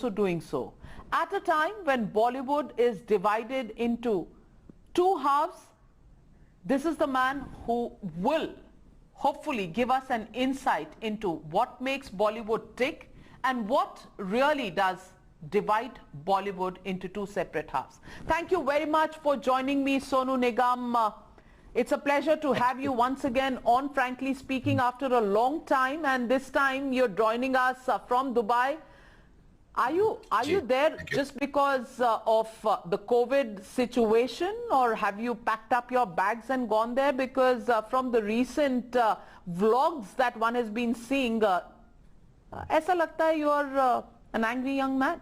also doing so. At a time when Bollywood is divided into two halves, this is the man who will hopefully give us an insight into what makes Bollywood tick and what really does divide Bollywood into two separate halves. Thank you very much for joining me, Sonu Nigam. It's a pleasure to have you once again on Frankly Speaking after a long time, and this time you're joining us from Dubai. Are you there just because of the COVID situation, or have you packed up your bags and gone there? Because from the recent vlogs that one has been seeing, ऐसा लगता है you're an angry young man.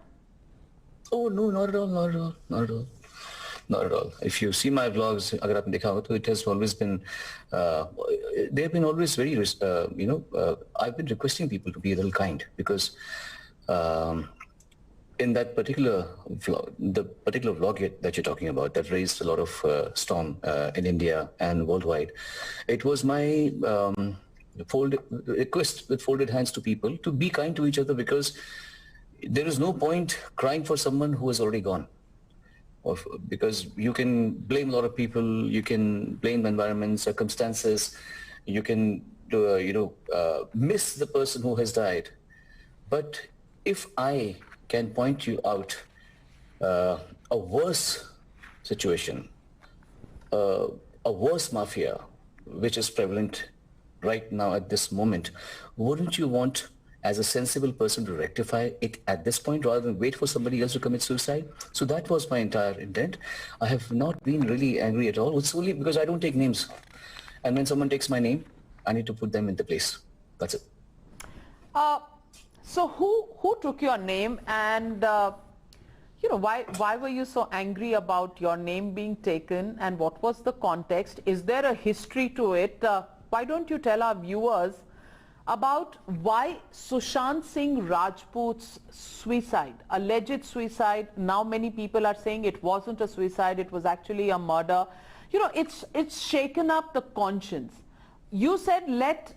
Oh no, not at all, not at all, not at all. Not at all. If you see my vlogs, अगर आपने देखा हो, तो it has always been, they have been always very, I've been requesting people to be a little kind, because in that particular vlog, the particular vlog that you're talking about, that raised a lot of storm in India and worldwide, it was my request with folded hands to people to be kind to each other, because there is no point crying for someone who has already gone. Because you can blame a lot of people, you can blame the environment, circumstances, you can miss the person who has died. But if I can point you out a worse situation, a worse mafia, which is prevalent right now at this moment, wouldn't you want, as a sensible person, to rectify it at this point rather than wait for somebody else to commit suicide? So that was my entire intent. I have not been really angry at all. It's only because I don't take names. And when someone takes my name, I need to put them into place. That's it. So who took your name, and why were you so angry about your name being taken, and what was the context? Is there a history to it? Why don't you tell our viewers about why Sushant Singh Rajput's suicide, alleged suicide? Now many people are saying it wasn't a suicide, it was actually a murder. It's shaken up the conscience. You said let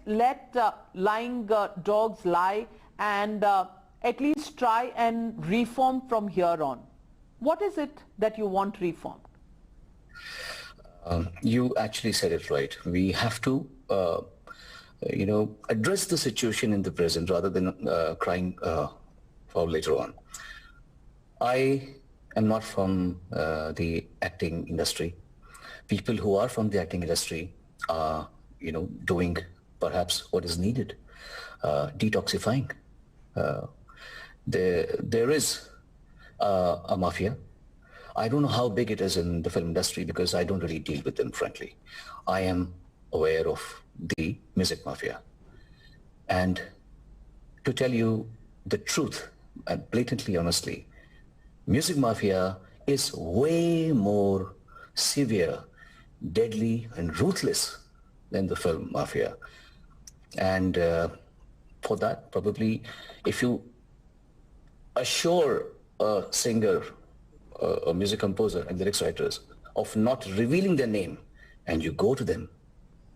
lying dogs lie, and at least try and reform from here on. What is it that you want reformed? You actually said it right. We have to address the situation in the present rather than crying for later on. I am not from the acting industry. People who are from the acting industry are, doing perhaps what is needed, detoxifying. There is a mafia. I don't know how big it is in the film industry because I don't really deal with them, frankly. I am aware of the music mafia. And to tell you the truth, and blatantly honestly, music mafia is way more severe, deadly, and ruthless than the film mafia. And for that, probably, if you assure a singer, a music composer and lyrics writers of not revealing their name, and you go to them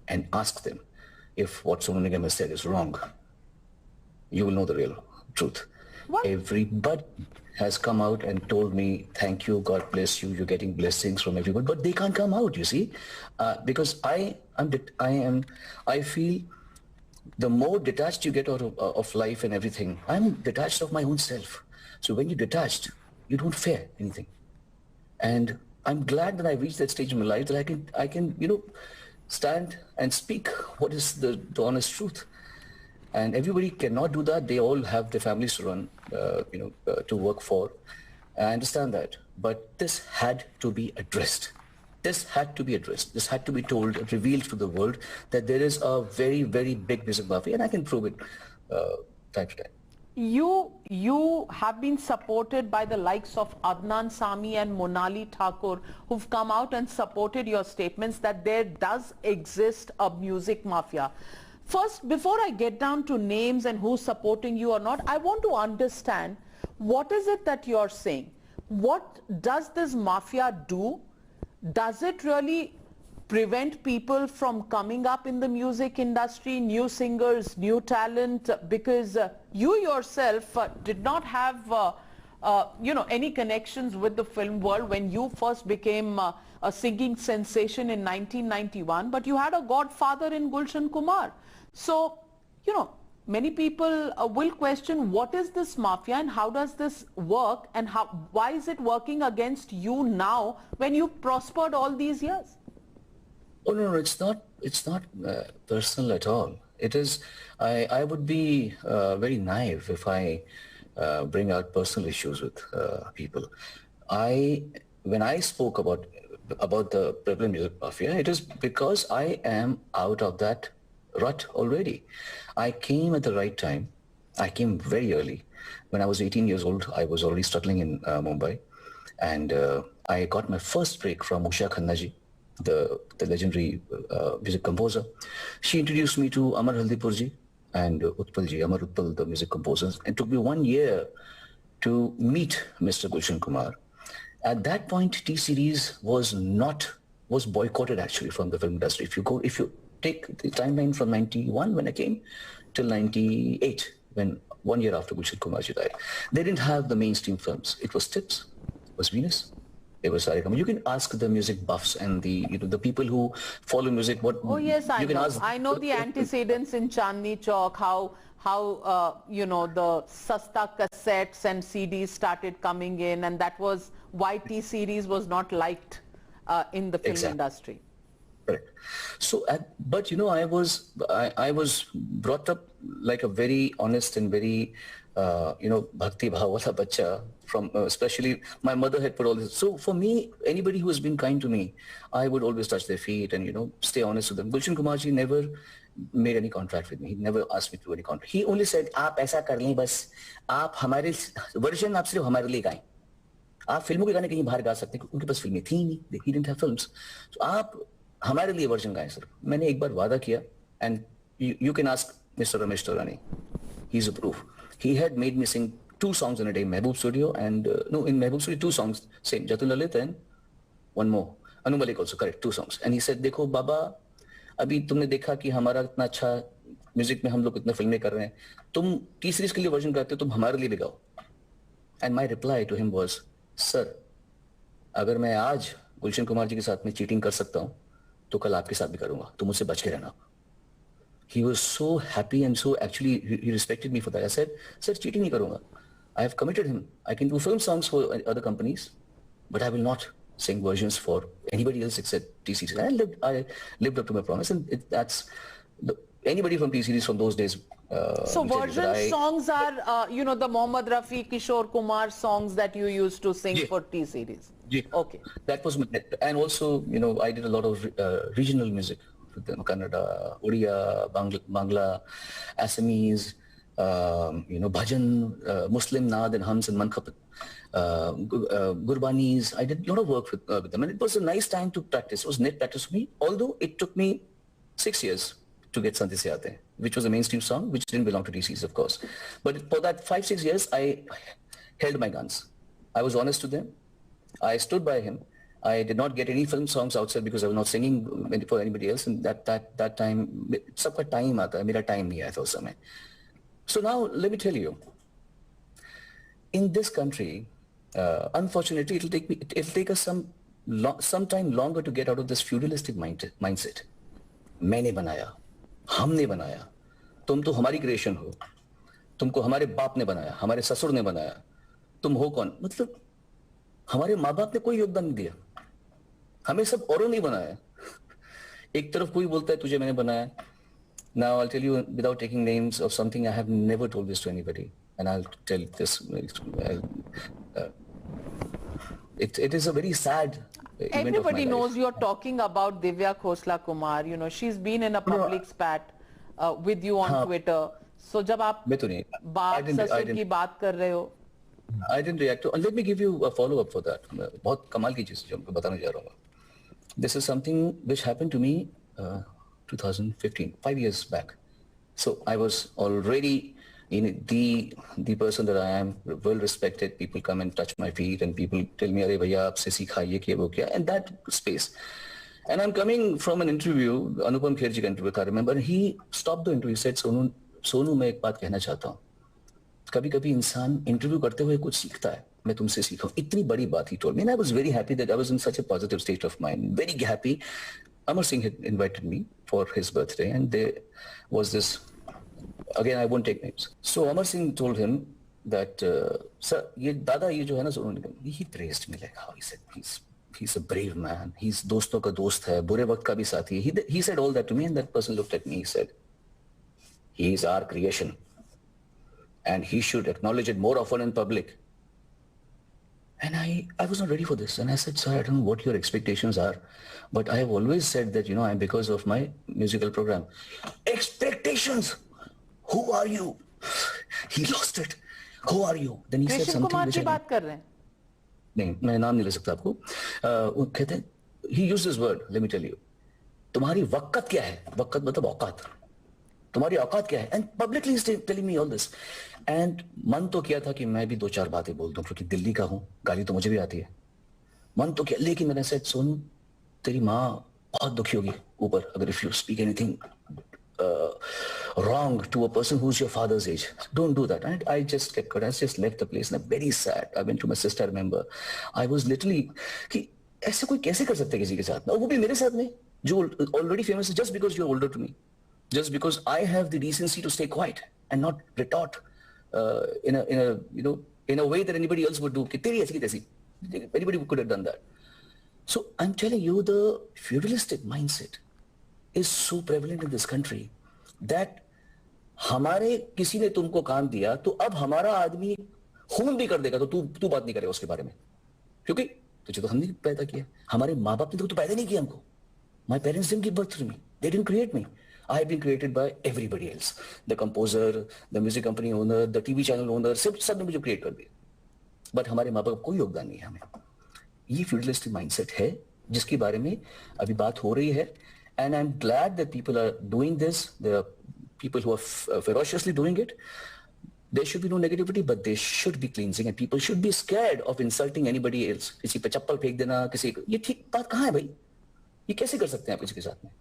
and ask them if what Sonu Nigam has said is wrong, you will know the real truth. What? Everybody has come out and told me, thank you, God bless you, you're getting blessings from everybody, but they can't come out, you see, because I feel the more detached you get out of life and everything, I'm detached of my own self. So when you're detached, you don't fear anything. And I'm glad that I reached that stage in my life that I can stand and speak what is the honest truth. And everybody cannot do that. They all have their families to run, to work for. I understand that. But this had to be addressed. This had to be addressed. This had to be told, revealed to the world that there is a very, very big music mafia, and I can prove it time to time. You have been supported by the likes of Adnan Sami and Monali Thakur, who've come out and supported your statements that there does exist a music mafia. First, before I get down to names and who's supporting you or not, I want to understand, what is it that you're saying? What does this mafia do? Does it really prevent people from coming up in the music industry, new singers, new talent? Because you yourself did not have any connections with the film world when you first became a singing sensation in 1991, but you had a godfather in Gulshan Kumar. So, many people will question what is this mafia and how does this work, and why is it working against you now when you've prospered all these years? Oh no, it's not. It's not personal at all. It is. I would be very naive if I bring out personal issues with people. When I spoke about the prevalent music mafia, it is because I am out of that rut already. I came at the right time. I came very early. When I was 18 years old, I was already struggling in Mumbai, and I got my first break from Usha Khanna ji, the legendary music composer. She introduced me to Amar Haldipur ji and Utpal ji, Amar Utpal, the music composers. It took me 1 year to meet Mr. Gulshan Kumar. At that point, T-Series was boycotted actually from the film industry. If you take the timeline from 91 when I came till 98, when 1 year after Gulshan Kumar ji died, they didn't have the mainstream films. It was Tips, it was Venus, it was Saregama. You can ask the music buffs and the people who follow music. Oh yes, I know the antecedents in Chandni Chowk, how the Sasta cassettes and CDs started coming in, and that was why T-Series was not liked in the film industry. Correct. So, but I was brought up like a very honest and very, bhakti bhav wala bacha. From especially my mother had put all this. So for me, anybody who has been kind to me, I would always touch their feet and stay honest with them. Gulshan Kumar ji never made any contract with me. He never asked me to do any contract. He only said, "आप ऐसा कर लें बस, आप हमारे version आप सिर्फ हमारे लिए गाएं. आप फिल्मों के गाने कहीं बाहर गा सकते हैं, उनके पास फिल्में थी नहीं. He didn't have films. So आप हमारे लिए वर्जन गाएं सर." मैंने एक बार वादा किया, and you can ask Mr. Ramesh Taurani. He's a proof. He had made me sing 2 songs in a day, Mehboob Studio, and in Mehboob Studio 2 songs, same, Jatul Lalit and one more, Anu Malik also, correct, 2 songs. And he said, देखो बाबा, अभी तुमने देखा कि हमारा इतना अच्छा music में हम लोग इतना फिल्में कर रहे हैं, तुम T-Series के लिए वर्जन गाते हो, तुम हमारे लिए भी गाओ. And my reply to him was, sir, अगर मैं आज गुलशन कुमार जी के साथ में चीटिंग कर सकता हूँ, तो कल आपके साथ भी करूँगा, तो मुझसे बच के रहना. He was so happy and so actually he respected me for that. I said, sir, cheating nahi karunga. I have committed him. I can do film songs for other companies, but I will not sing versions for anybody else except T-Series. I lived up to my promise, and anybody from T-Series from those days. So version songs are, the Mohammad Rafi, Kishore Kumar songs that you used to sing for T-Series. Yeah. Okay. That was my, and also, I did a lot of regional music with them, Kannada, Odia, Bangla, Assamese, bhajan, Muslim Naad and Hams and Mankapat, Gurbanis. I did a lot of work with them, and it was a nice time to practice. It was net practice for me, although it took me 6 years to get Sante Se Aate, which was a mainstream song, which didn't belong to T-Series, of course. But for that 5-6 years, I held my guns. I was honest to them. I stood by him. I did not get any film songs outside because I was not singing for anybody else. And that time, sabka time aata hai, mera time nahi aaya tha us samay. So now, let me tell you, in this country, unfortunately, it'll take us some time longer to get out of this feudalistic mindset. मैंने बनाया, हमने बनाया, तुम तो हमारी creation हो, तुमको हमारे बाप ने बनाया, हमारे ससुर ने बनाया, तुम हो कौन? मतलब हमारे माँ बाप ने कोई योगदान नहीं दिया, हमें सब औरों ने बनाया. एक तरफ कोई बोलता है तुझे मैंने बनाया. Now I'll tell you without taking names of something I have never told this to anybody, and I'll tell this. It is a very sad. Everybody knows you're talking about Divya Khosla Kumar. She's been in a public spat with you on Twitter. So जब आप बाप ससुर की बात कर रहे हो, I didn't react to. Let me give you a follow-up for that. बहुत कमाल की चीज़ जो मैं बताने जा रहा हूँ. This is something which happened to me 2015, 5 years back. So I was already the person that I am, well respected. People come and touch my feet, and people tell me, "Arey bhaiya, aapse seekha ye kiya wo kiya," and that space. And I'm coming from an interview, Anupam Kher ji ka interview, I remember. He stopped the interview. He said, "Sonu, मैं एक बात कहना चाहता हूँ. कभी-कभी इंसान interview करते हुए कुछ सीखता है. मैं तुमसे सीखा हूँ, इतनी बड़ी बात ही told me, and I was very happy that I was in such a positive state of mind, very happy. Amar Singh had invited me for his birthday, and there was this, again I won't take names. So Amar Singh told him that, sir, ये दादा ये जो है ना Sonu Nigam, he praised me like how he said he's a brave man, he's दोस्तों का दोस्त है, बुरे वक्त का भी साथी है. He said all that to me, and that person looked at me, he said, he is our creation, and he should acknowledge it more often in public. And I was not ready for this. And I said, sir, I don't know what your expectations are, but I have always said that, I'm because of my musical program. Expectations? Who are you? He lost it. Who are you? Then he said something which की बात कर रहे हैं? नहीं, मैं नाम नहीं ले सकता आपको. वो कहते हैं, he used this word, let me tell you. तुम्हारी वक़्त क्या है? वक़्त मतलब औकात. तुम्हारी औकात क्या है? And publicly he's telling me all this. And मन तो किया था कि मैं भी 2-4 बातें बोल दूं, क्योंकि दिल्ली का हूं, गाली तो मुझे भी आती है. मन तो किया, लेकिन मैंने said, सोनू, तेरी माँ बहुत दुखी होगी ऊपर, अगर if you speak anything wrong to a person who's your father's age. Don't do that. And I just kept quiet. I just left the place and I'm very sad. I went to my sister, I remember. I was literally कि ऐसे कोई कैसे कर सकता है किसी के साथ, और वो भी मेरे साथ में जो already famous is, just because you're older to me, just because I have the decency to stay quiet and not retort in a way that anybody else would do. कि तेरी ऐसी की तैसी. Anybody could have done that. So I'm telling you, the feudalistic mindset is so prevalent in this country that हमारे किसी ने तुमको काम दिया तो अब हमारा आदमी खून भी कर देगा तो तू बात नहीं करेगा उसके बारे में, क्योंकि तुझे तो हमने पैदा किया, हमारे माँ बाप ने तो पैदा नहीं किया हमको. My parents didn't give birth to me, they didn't create me. I have been created by everybody else, the composer, the music company owner, the TV channel owner, सब ने मुझे create कर दिया. But हमारे माँ बाप कोई योगदान नहीं है हमें. ये feudalistic mindset है जिसके बारे में अभी बात हो रही है. And I'm glad that people are doing this. There are people who are ferociously doing it. There should be no negativity, but there should be cleansing, and people should be scared of insulting anybody else. किसी पे चप्पल फेंक देना, किसी ये ठीक बात कहाँ है भाई? ये कैसे कर सकते हैं आप किसी के साथ में?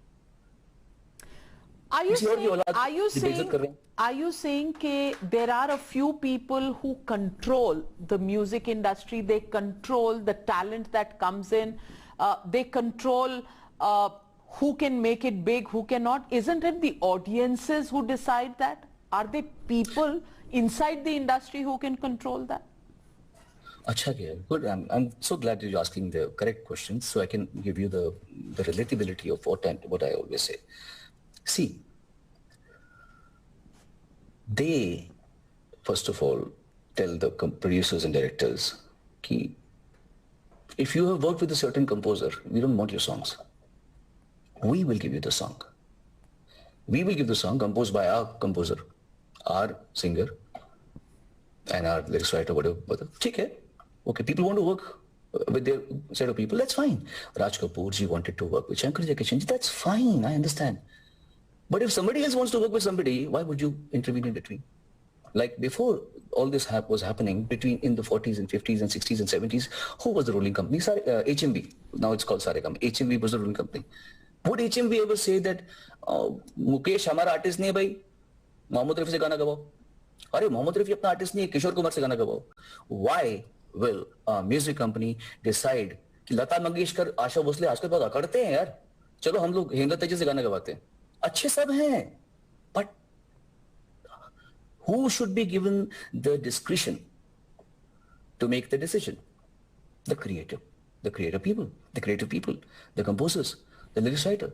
Are you saying that there are a few people who control the music industry? They control the talent that comes in. They control who can make it big, who cannot. Isn't it the audiences who decide that? Are there people inside the industry who can control that? अच्छा किया, good. I'm so glad that you're asking the correct questions, so I can give you the relatability of what I always say. See, they first of all tell the producers and directors कि if you have worked with a certain composer, we don't want your songs. We will give you the song. We will give the song composed by our composer, our singer, and our lyrics writer, whatever. ठीक है. Okay, people want to work with their set of people, that's fine. Raj Kapoor ji wanted to work with Shankar Jai Kishan ji, that's fine, I understand. But if somebody else wants to work with somebody, why would you intervene in between? Like before all this was happening, in the 40s and 50s and 60s and 70s, who was the ruling company? HMV. Now it's called Saregama. HMV was the ruling company. Would HMV ever say that Mukesh हमारा artist नहीं है भाई, मोहम्मद रफी से गाना गवाओ? अरे मोहम्मद रफी अपना artist नहीं है, किशोर कुमार से गाना गवाओ. Why will a music company decide कि लता मंगेशकर, आशा भोसले आजकल बहुत अकड़ते हैं यार, चलो हम लोग हेमलता तेजी से गाना गवाते हैं, अच्छे सब हैं, but who should be given the discretion to make the decision? The creative people, the composers, the lyrics writer.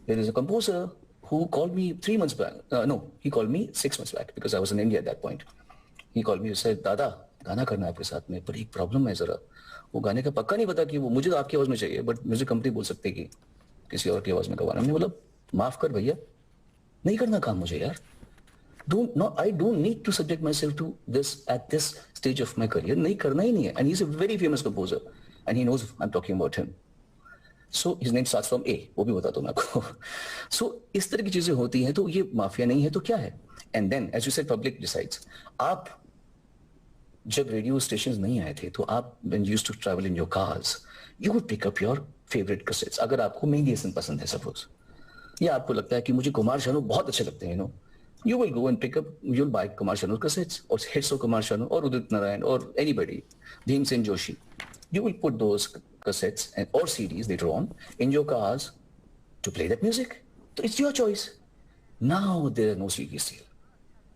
There is a composer who called me 3 months back. No, he called me 6 months back because I was in India at that point. He called me and said, दादा गाना करना है आपके साथ में, पर एक problem है जरा, वो गाने का पक्का नहीं पता कि वो मुझे तो आपकी आवाज में चाहिए, बट म्यूजिक कंपनी बोल सकते कि किसी और की आवाज में गवाना. मैंने बोला माफ कर भैया, नहीं करना काम मुझे यार. I don't need to subject myself to this at this stage of my career. नहीं करना ही नहीं है. And he's a very famous composer, and he knows I'm talking about him. So his name starts from A. वो भी बताता हूँ मैं आपको. So इस तरह की चीजें होती हैं, तो ये माफिया नहीं है तो क्या है? And then, as you said, public decides. आप जब रेडियो स्टेशंस नहीं आए थे, तो आप when you used to travel in your cars, you would pick up your favorite cassettes. अगर आपको मेहंदी हसन पसंद है सपोज, या आपको लगता है कि मुझे कुमार शानू बहुत अच्छे लगते हैं, You will go and pick up, you'll buy Kumar Sanu cassettes or hits of Kumar Sanu or Udit Narayan or anybody, Bhimsen Joshi. You will put those cassettes or CDs later on in your cars to play that music. So it's your choice. Now there is no CD sale.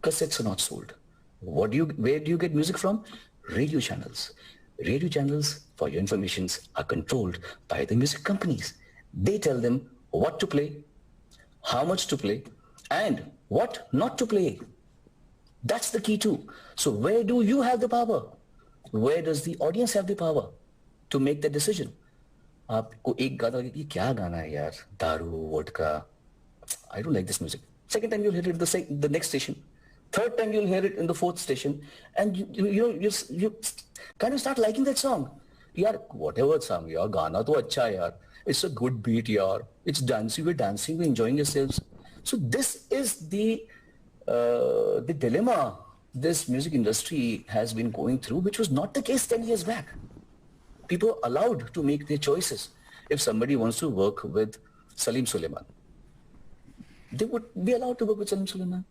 Cassettes are not sold. Where do you get music from? Radio channels. Radio channels, for your information, are controlled by the music companies. They tell them what to play, how much to play, and what not to play. That's the key too. So where do you have the power? Where does the audience have the power to make that decision? आपको एक गाना लगे कि क्या गाना है यार, दारू, vodka, I don't like this music. Second time you'll hear it the next station. Third time you'll hear it in the fourth station, and you kind of start liking that song. यार whatever song, यार गाना तो अच्छा है यार. It's a good beat, yaar. It's dancing, we're enjoying yourselves. So this is the dilemma this music industry has been going through, which was not the case 10 years back. People are allowed to make their choices. If somebody wants to work with Salim Sulaiman, they would be allowed to work with Salim Sulaiman.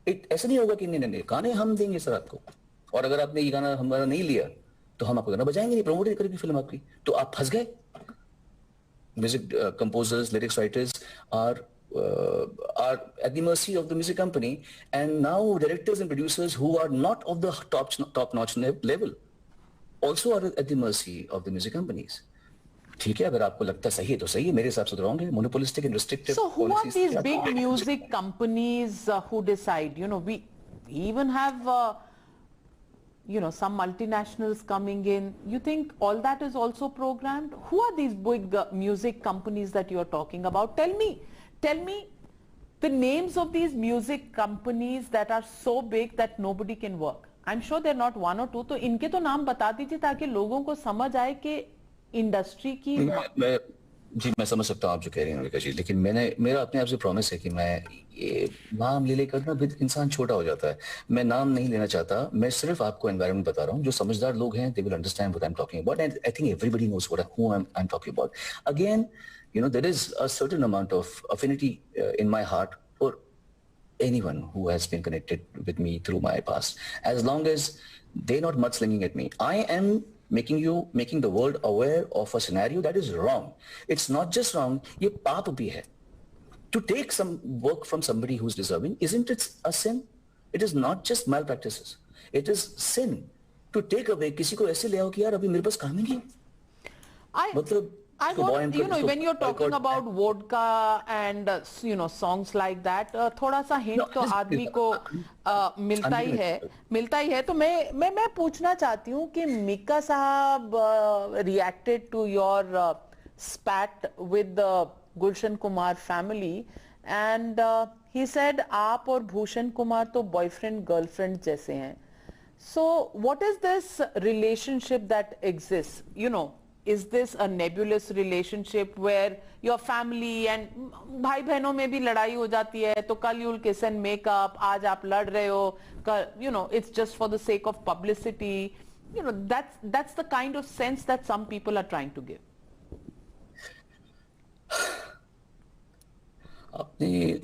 ऐसा नहीं होगा कि नहीं गाने हम देंगे sir आपको, और अगर आपने ये गाना हमारा नहीं लिया तो हम आपको गाना बजाएंगे नहीं, प्रमोट नहीं करेंगे फिल्म आपकी, तो आप फंस गए. Music composers, lyrics writers are at the mercy of the music company, and now directors and producers who are not of the top-notch level also are at the mercy of the music companies. ठीक है, अगर आपको लगता सही है तो सही है, मेरे हिसाब से तो wrong है. Monopolistic and restrictive So who are policies these big music companies who decide? You know, we even have some multinationals coming in. You think all that is also programmed? Who are these big music companies that you are talking about? Tell me the names of these music companies that are so big that nobody can work. I'm sure they're not one or two. तो इनके तो नाम बता दीजिए ताकि लोगों को समझ आए कि इंडस्ट्री की. मैं समझ सकता हूँ आप जो कह रही हैं रेखा जी, लेकिन मेरा अपने आप से प्रॉमिस है कि मैं ये नाम ले लेकर ना इंसान छोटा हो जाता है. मैं नाम नहीं लेना चाहता, मैं सिर्फ आपको एनवायरनमेंट बता रहा हूँ. जो समझदार लोग हैं, they will understand what I'm talking about, and I think everybody knows who I'm talking about. Again, there is a certain amount of affinity in my heart for anyone who has been connected with me through my past, as long as they're not mudslinging at me. I am making the world aware of a scenario that is wrong. It's not just wrong, ये पाप भी है. To take some work from somebody who's deserving, isn't it a sin? It is not just malpractices. It is sin to take away. किसी को ऐसे ले आओ कि यार अभी मेरे पास काम ही नहीं. मतलब I want, when you're talking about vodka and songs like that, थोड़ा सा hint तो आदमी को मिलता ही है. तो मैं पूछना चाहती हूँ कि मीका साहब reacted to your spat with the Gulshan Kumar family, and he said आप और भूषण कुमार तो boyfriend girlfriend जैसे हैं. So what is this relationship that exists? Is this a nebulous relationship where your family and भाई बहनों में भी लड़ाई हो जाती है, तो कल you'll kiss and make up, आज आप लड़ रहे हो, it's just for the sake of publicity. That's the kind of sense that some people are trying to give. आपने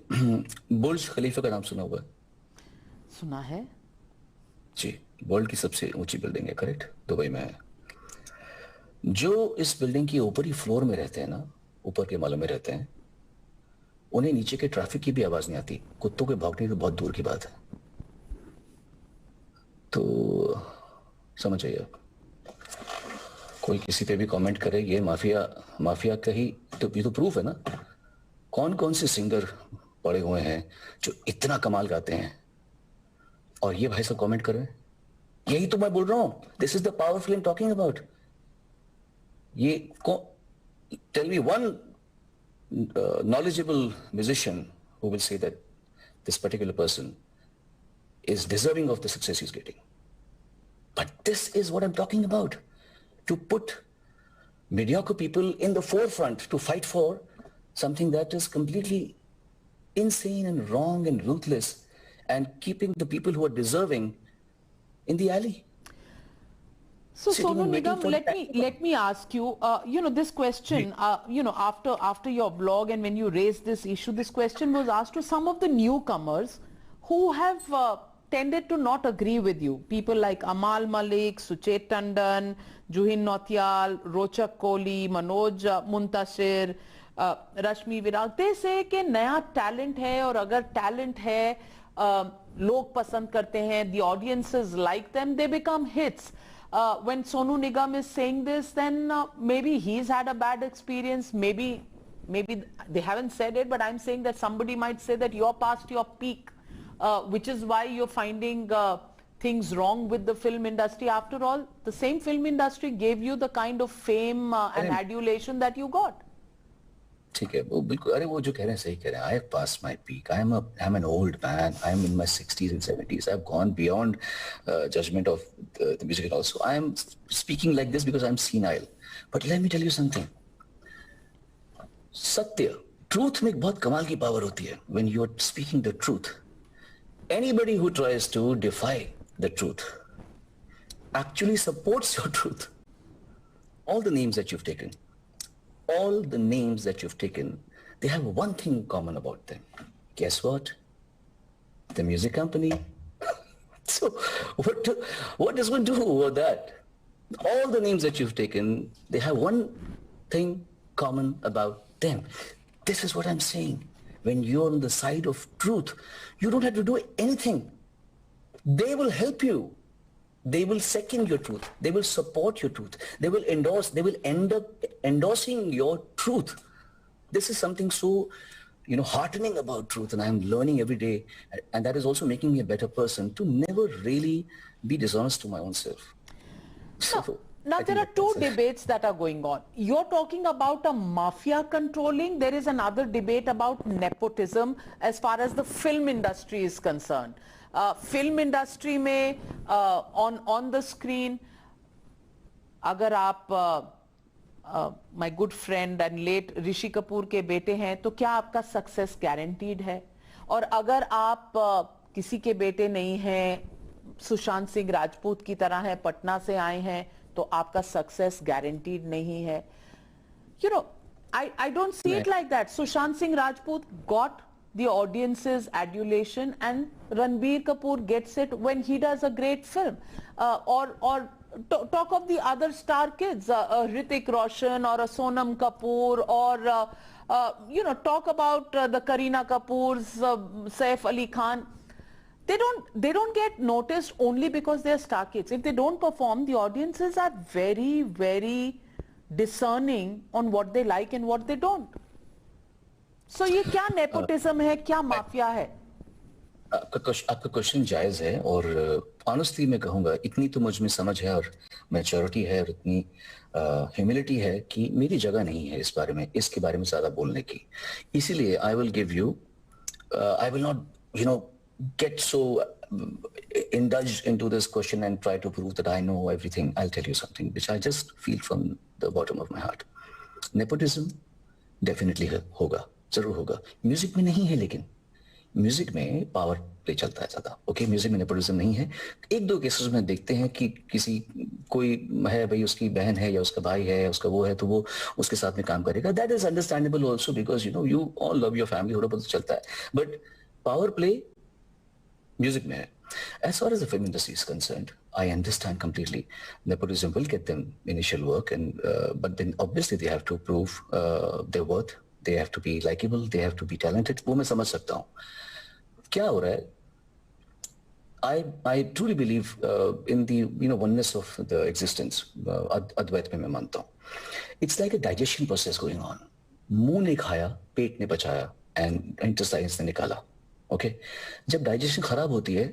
बुर्ज खलीफा का नाम सुना हुआ है? सुना है जी. वर्ल्ड की सबसे ऊंची बिल्डिंग है, करेक्ट? दुबई में है. जो इस बिल्डिंग की ऊपरी फ्लोर में रहते हैं ना, ऊपर के मालों में रहते हैं, उन्हें नीचे के ट्रैफिक की भी आवाज नहीं आती. कुत्तों के भौंकने तो बहुत दूर की बात है. तो समझ आइए आप. कोई किसी पे भी कमेंट करे ये माफिया का ही तो ये तो प्रूफ है ना. कौन कौन से सिंगर पड़े हुए हैं जो इतना कमाल गाते हैं, और ये भाई सब कमेंट कर रहे हैं. यही तो मैं बोल रहा हूं. This is the power film talking about. ये tell me one knowledgeable musician who will say that this particular person is deserving of the success he's getting. But this is what I'm talking about. To put mediocre people in the forefront to fight for something that is completely insane and wrong and ruthless, and keeping the people who are deserving in the alley. So Sonu Nigam, let me ask you, this question, after your blog and when you raised this issue, this question was asked to some of the newcomers who have tended to not agree with you. People like Amal Malik, Suchet Tandon, Juhin Nautiyal, Rochak Kohli, Manoj Muntasir, Rashmi Virag. They say कि नया talent है और अगर talent है लोग पसंद करते हैं, the audiences like them, they become hits. When Sonu Nigam is saying this, then maybe he's had a bad experience. Maybe they haven't said it, but I'm saying that somebody might say that you're past your peak, which is why you're finding things wrong with the film industry. After all, the same film industry gave you the kind of fame and adulation that you got. ठीक है, वो बिल्कुल, अरे वो जो कह रहे हैं सही कह रहे हैं. I have passed my peak. I'm an old man. I'm in my 60s and 70s. I've gone beyond judgment of the music also. I'm speaking like this because I'm senile. But let me tell you something. सत्य, truth में एक बहुत कमाल की power होती है. When you're speaking the truth, anybody who tries to defy the truth actually supports your truth. All the names that you've taken, they have one thing common about them. Guess what? The music company. So what does one do over that? All the names that you've taken, they have one thing common about them. This is what I'm saying. When you're on the side of truth, you don't have to do anything. They will help you. They will second your truth. They will support your truth. They will endorse. They will end up endorsing your truth. This is something so, heartening about truth, and I'm learning every day, and that is also making me a better person to never really be dishonest to my own self. Now there are two debates that are going on. You're talking about a mafia controlling. There is another debate about nepotism as far as the film industry is concerned. Film industry में on the screen, अगर आप my good friend and late Rishi Kapoor के बेटे हैं तो क्या आपका success guaranteed है? और अगर आप किसी के बेटे नहीं हैं, सुशांत सिंह राजपूत की तरह हैं, पटना से आए हैं, तो आपका सक्सेस गारंटीड नहीं है. I don't see it like that. Sushant Singh Rajput got the audience's adulation, and Ranbir Kapoor gets it when he does a great film. Or talk of the other star kids, Hrithik Roshan or a Sonam Kapoor, or talk about the Kareena Kapoors, Saif Ali Khan. They don't get noticed only because they're star kids. If they don't perform, the audiences are very, very discerning on what they like and what they don't. So ये क्या nepotism है, क्या mafia है? आपका question जायज है, और honestly मैं कहूँगा इतनी तो मुझ में समझ है और मैच्योरिटी है और इतनी ह्यूमिलिटी है कि मेरी जगह नहीं है इसके बारे में ज़्यादा बोलने की. इसीलिए I will not get so indulged into this question and try to prove that I know everything. I'll tell you something which I just feel from the bottom of my heart. Nepotism definitely होगा, जरूर होगा. Music में नहीं है, लेकिन music में power play चलता है ज्यादा. ओके, म्यूजिक में नेपोटिज्म नहीं है. एक दो केसेस में देखते हैं कि कोई है भाई, उसकी बहन है या उसका भाई है, उसका वो है, तो वो उसके साथ में काम करेगा. That is understandable also, because you all love your family, थोड़ा बहुत चलता है. बट पावर प्ले म्यूजिक में है. As far as the film industry is concerned, I understand completely. Nepotism will get them initial work, but then obviously they have to prove their worth. They have to be likable. They have to be talented. वो मैं समझ सकता हूँ. क्या हो रहा है? I truly believe in the oneness of the existence. अद्वैत में मैं मानता हूँ. It's like a digestion process going on. मुंह ने खाया, पेट ने पचाया, and intestines ने निकाला. Okay? जब डाइजेशन खराब होती है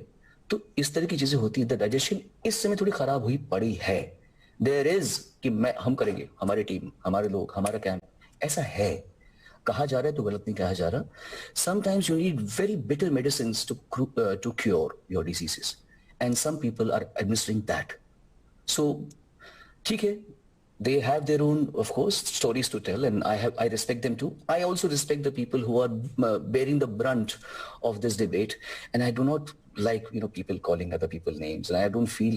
तो इस तरह की चीजें होती है. डाइजेशन इस समय थोड़ी खराब हुई पड़ी है. देयर इज कि हम करेंगे, हमारी टीम, हमारे लोग, हमारा कैंप, ऐसा है. कहा जा रहा है तो गलत नहीं कहा जा रहा. Sometimes you need very bitter medicines to cure your diseases, and some people are administering that. So ठीक है, they have their own, of course, stories to tell, and I respect them too. I also respect the people who are bearing the brunt of this debate, and I do not like people calling other people names, and I don't feel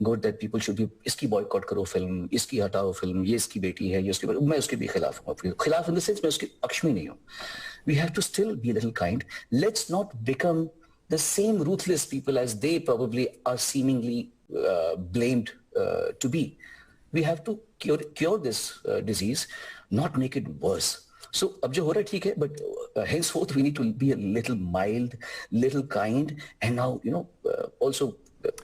good that people should be iski boycott karo film, iski hatao film, ye iski beti hai, ye uski. मैं उसके भी खिलाफ हूँ. खिलाफ in the sense मैं उसके पक्ष में नहीं हूँ. We have to still be a little kind. Let's not become the same ruthless people as they probably are seemingly blamed to be. We have to cure this disease, not make it worse. So अब जो हो रहा है ठीक है, but henceforth we need to be a little mild, little kind, and now also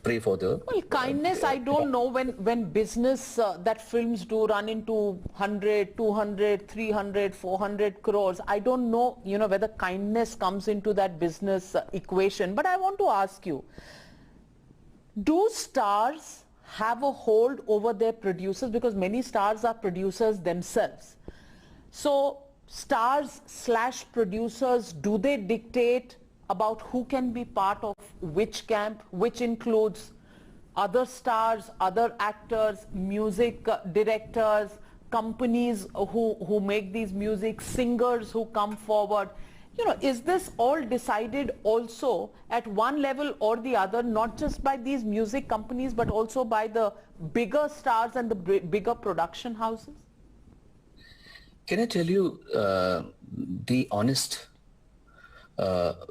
pray for the. Well, kindness, I don't know when business that films do run into 100, 200, 300, 400 crores. I don't know, whether kindness comes into that business equation. But I want to ask you, do stars have a hold over their producers? Because many stars are producers themselves. So stars/producers, do they dictate about who can be part of which camp, which includes other stars, other actors, music directors, companies who make these music, singers who come forward? Is this all decided also at one level or the other, not just by these music companies, but also by the bigger stars and the bigger production houses? Can I tell you the honest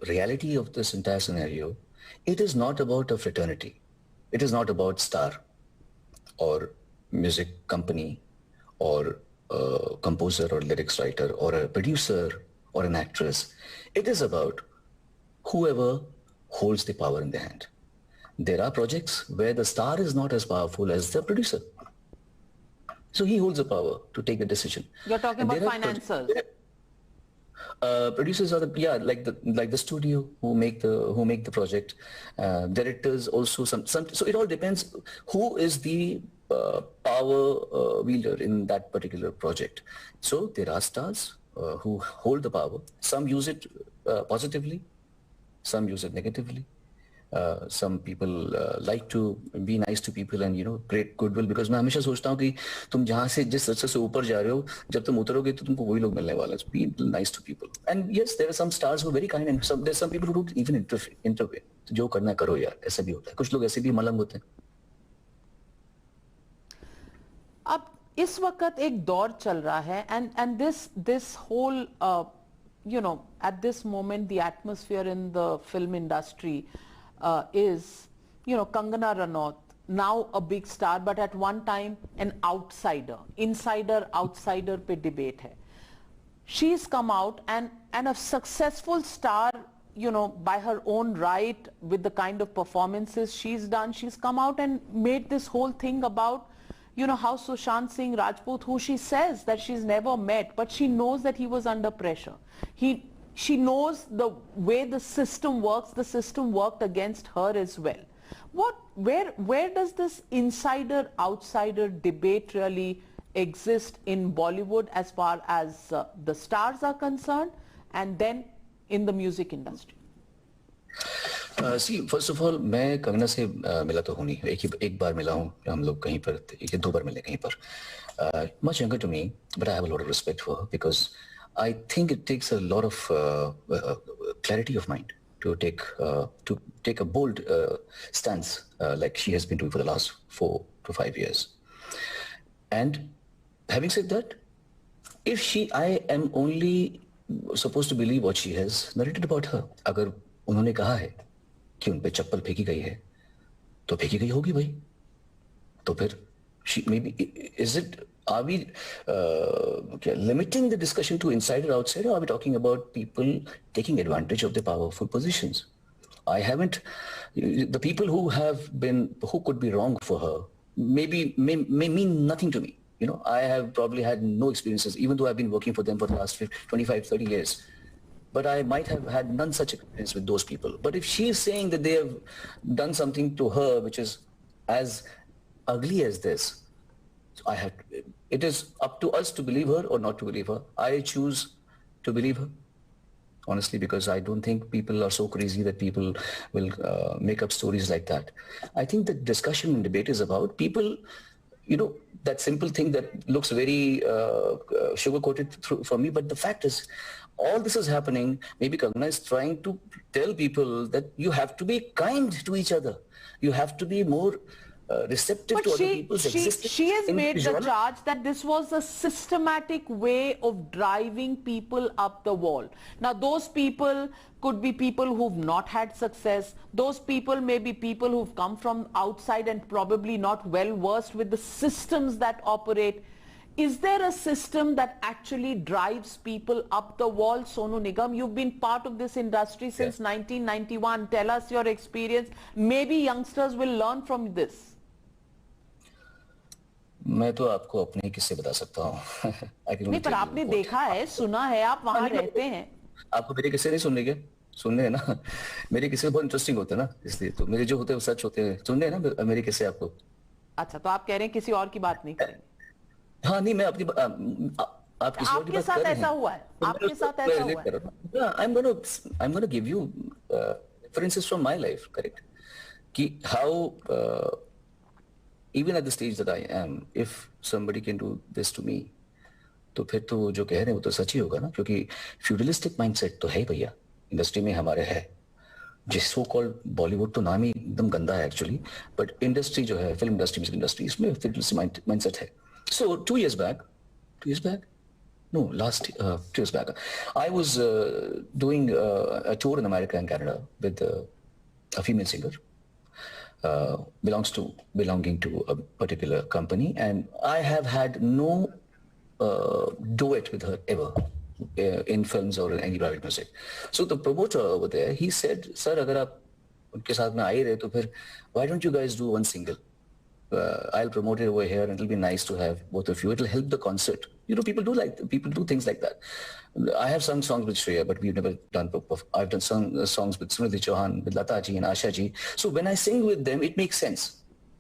reality of this entire scenario? It is not about a fraternity. It is not about star or music company or a composer or lyrics writer or a producer or an actress. It is about whoever holds the power in their hand. There are projects where the star is not as powerful as the producer. So he holds the power to take the decision. You're talking about financiers. Producers are like the studio who make the project. Directors also so it all depends who is the power wielder in that particular project. So there are stars who hold the power. Some use it positively, some use it negatively. Some people like to be nice to people and create goodwill, because मैं हमेशा सोचता हूँ कि तुम जहाँ से जिस स्तर से ऊपर जा रहे हो, जब तुम उतरोगे तो तुमको वही लोग मिलने वाले हैं. Be nice to people. And yes, there are some stars who are very kind, and there's some people who don't even intervene. तो जो करना करो यार, ऐसा भी होता है. कुछ लोग ऐसे भी मलंग होते हैं. अब इस वक्त एक दौर चल रहा है, and this whole at this moment the atmosphere in the film industry is, Kangana Ranaut, now a big star, but at one time an outsider. Insider-outsider pe debate hai. She's come out and a successful star, by her own right, with the kind of performances she's done. She's come out and made this whole thing about, how Sushant Singh Rajput, who she says that she's never met, but she knows that he was under pressure. She knows the way the system works. The system worked against her as well. Where does this insider-outsider debate really exist in Bollywood as far as the stars are concerned, and then in the music industry? See, first of all, मैं कंगना से मिला तो हूँ नहीं. एक बार मिला हूँ. हम लोग कहीं पर, एक या दो बार मिले कहीं पर. Much younger to me, but I have a lot of respect for her, because I think it takes a lot of clarity of mind to take a bold stance like she has been doing for the last 4 to 5 years. And having said that, I am only supposed to believe what she has narrated about her. अगर उन्होंने कहा है कि उन पे चप्पल फेंकी गई है, तो फेंकी गई होगी भाई. तो फिर are we limiting the discussion to insider outsider, or are we talking about people taking advantage of their powerful positions? The people who could be wrong for her may mean nothing to me. I have probably had no experiences, even though I've been working for them for the last 25, 30 years. But I might have had none such experience with those people. But if she is saying that they have done something to her which is as ugly as this, it is up to us to believe her or not to believe her. I choose to believe her, honestly, because I don't think people are so crazy that people will make up stories like that. I think the discussion and debate is about people, that simple thing that looks very sugar-coated for me. But the fact is, all this is happening. Maybe Kangana is trying to tell people that you have to be kind to each other. You have to be more receptive But to other people's existence. she has in made the genre. charge that this was a systematic way of driving people up the wall. Now, those people could be people who've not had success. Those people may be people who've come from outside and probably not well versed with the systems that operate. Is there a system that actually drives people up the wall? Sonu Nigam, you've been part of this industry since 1991. Tell us your experience. Maybe youngsters will learn from this. मैं तो आपको अपने किस्से बता सकता हूँ. नहीं, पर आपने देखा है, सुना है, आप वहाँ रहते हैं. आपको मेरे किस्से नहीं सुनने के? सुनने हैं ना. मेरे किस्से बहुत इंटरेस्टिंग होते हैं ना, इसलिए तो मेरे जो होते हैं वो सच होते हैं. सुनने हैं ना मेरे किस्से आपको. अच्छा, तो आप कह रहे हैं किसी और की बात नहीं करेंगे. हाँ नहीं, मैं अपनी आप किसी और की बात कर रहे हैं. आपके साथ ऐसा हुआ है. आपके साथ ऐसा हुआ है. I'm gonna give you references from my life, correct? कि how even at the stage that I am, if somebody can do this to me, तो फिर तो जो कह रहे हैं वो तो सच ही होगा ना, क्योंकि फ्यूडलिस्टिक माइंडसेट तो है भैया इंडस्ट्री में हमारे है. जिस सो कॉल्ड बॉलीवुड तो नाम ही एकदम गंदा है एक्चुअली, बट इंडस्ट्री जो है, फिल्म इंडस्ट्री, म्यूजिक इंडस्ट्री, इसमें फ्यूडलिस्टिक माइंडसेट है. So 2 years back, two years back, I was doing a tour in America and Canada with a female singer, belonging to a particular company, and I have had no duet with her ever in films or in any private music. So the promoter over there, he said, "Sir, अगर आप उनके साथ में आ ही रहे तो फिर why don't you guys do one single? I'll promote it over here and it'll be nice to have both of you. It'll help the concert." You know, people do things like that. I have sung songs with Shreya, but we've never done, I've done songs with Smriti Chauhan, with Lata ji and Asha ji. So when I sing with them, it makes sense.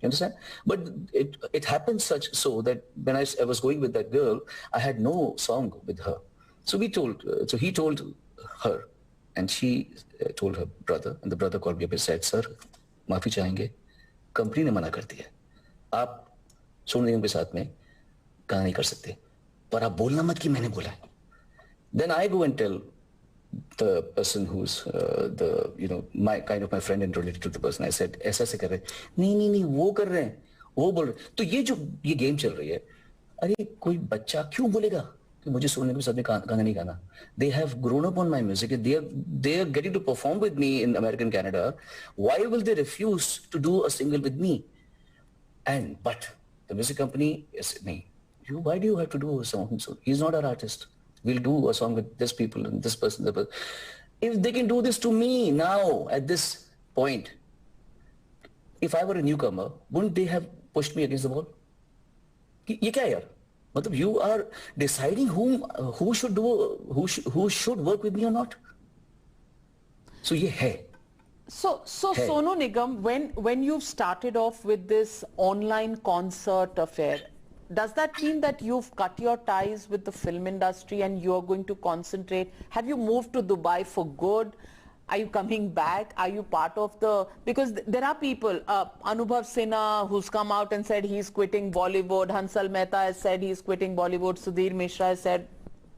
You understand? But it happened so that when I was going with that girl, I had no song with her. So he told her, and she told her brother, and the brother called me up and said, "Sir, माफी चाहेंगे, company ने मना कर दिया. आप सोनू निगम के साथ में गाना नहीं कर सकते, पर आप बोलना मत कि मैंने बोला है." Then I go and tell the person who's my friend and related to the person. I said, ऐसा कर रहे हैं. नहीं वो कर रहे हैं, वो बोल रहे. तो ये गेम चल रही है. अरे कोई बच्चा क्यों बोलेगा कि मुझे सोनू निगम के साथ में गाना नहीं गाना? They have grown up on my music. They are getting to perform with me in America and Canada. Why will they refuse to do a single with me? But the music company is me. Why do you have to do a song? So he's not our artist. We'll do a song with this people and this person. If they can do this to me now at this point, if I were a newcomer, wouldn't they have pushed me against the wall? ये क्या यार? मतलब you are deciding who should work with me or not. So ये है. So Sonu Nigam, when you've started off with this online concert affair, does that mean that you've cut your ties with the film industry and you're going to concentrate? Have you moved to Dubai for good? Are you coming back? Are you part of because there are people, Anubhav Sinha, who's come out and said he's quitting Bollywood. Hansal Mehta has said he's quitting Bollywood. Sudhir Mishra has said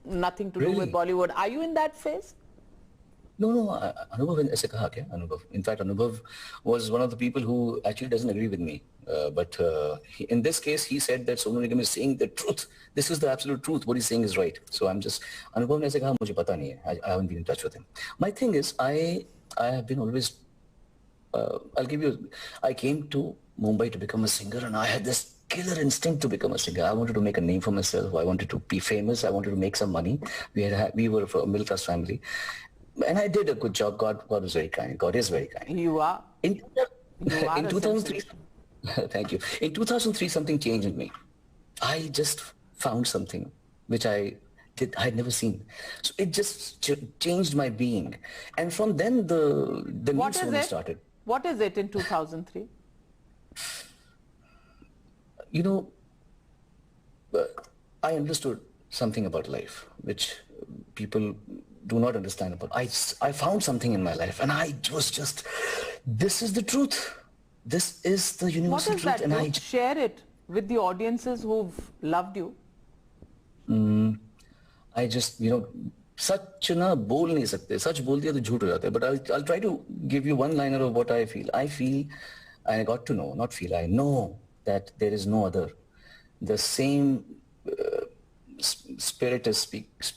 nothing to do with Bollywood. Are you in that phase? No, Anubhav ऐसे कहा क्या? Anubhav. In fact, Anubhav was one of the people who actually doesn't agree with me. But in this case, he said that Sonu Nigam is saying the truth. This is the absolute truth. What he's saying is right. So Anubhav ने ऐसे कहा, मुझे पता नहीं है. I haven't been in touch with him. My thing is, I have been always, I came to Mumbai to become a singer, and I had this killer instinct to become a singer. I wanted to make a name for myself. I wanted to be famous. I wanted to make some money. We were from a middle class family. And I did a good job. God was very kind. God is very kind. You are. In 2003, thank you. In 2003, something changed in me. I just found something which I had never seen. So it just changed my being. And from then, the new Sonu started. What is it in 2003? I understood something about life, which people do not understand about. I found something in my life, and I was just, this is the truth. This is the universal truth. What is that? And share it with the audiences who've loved you. I just, सच ना बोल नहीं सकते. सच बोल दिया तो झूठ हो जाता है. But I'll try to give you one liner of what I feel. I feel I got to know, not feel, I know that there is no other. The same spirit is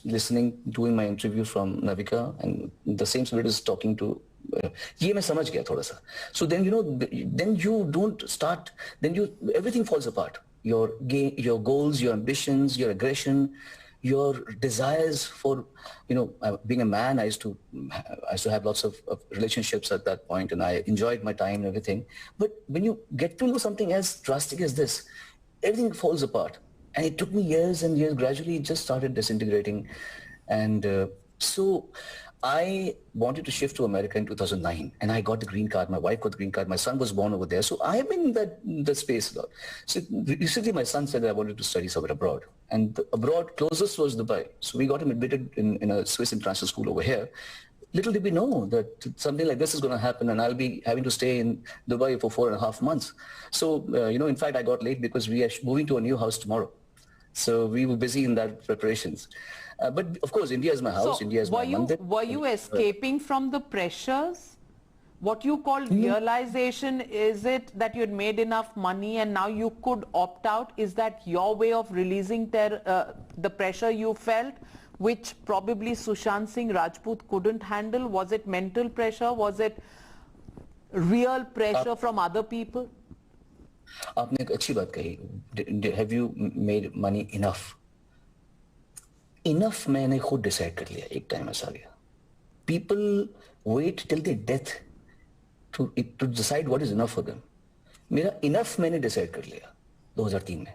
listening, doing my interview from Navika, and the same spirit is talking to. ये मैं समझ गया थोड़ा सा. So then then you don't start. Then everything falls apart. Your goals, your ambitions, your aggression, your desires for, being a man. I used to have lots of relationships at that point, and I enjoyed my time and everything. But when you get to know something as drastic as this, everything falls apart. And it took me years and years. Gradually, it just started disintegrating. And so I wanted to shift to America in 2009, and I got the green card. My wife got the green card. My son was born over there. So I am in that space a lot. So recently my son said that I wanted to study somewhere abroad. And the abroad closest was Dubai. So we got him admitted in a Swiss international school over here. Little did we know that something like this is going to happen, and I'll be having to stay in Dubai for 4.5 months. So, in fact, I got late because we are moving to a new house tomorrow. So we were busy in that preparations. But of course, India is my house. So India is my mandir. Were you escaping from the pressures? What you call realization, is it that you had made enough money and now you could opt out? Is that your way of releasing the pressure you felt, which probably Sushant Singh Rajput couldn't handle? Was it mental pressure? Was it real pressure from other people? आपने एक अच्छी बात कही. Have you made money enough? Enough मैंने खुद decide कर लिया. एक time ऐसा गया. People wait till their death to decide what is enough for them. मेरा enough मैंने decide कर लिया 2003 में.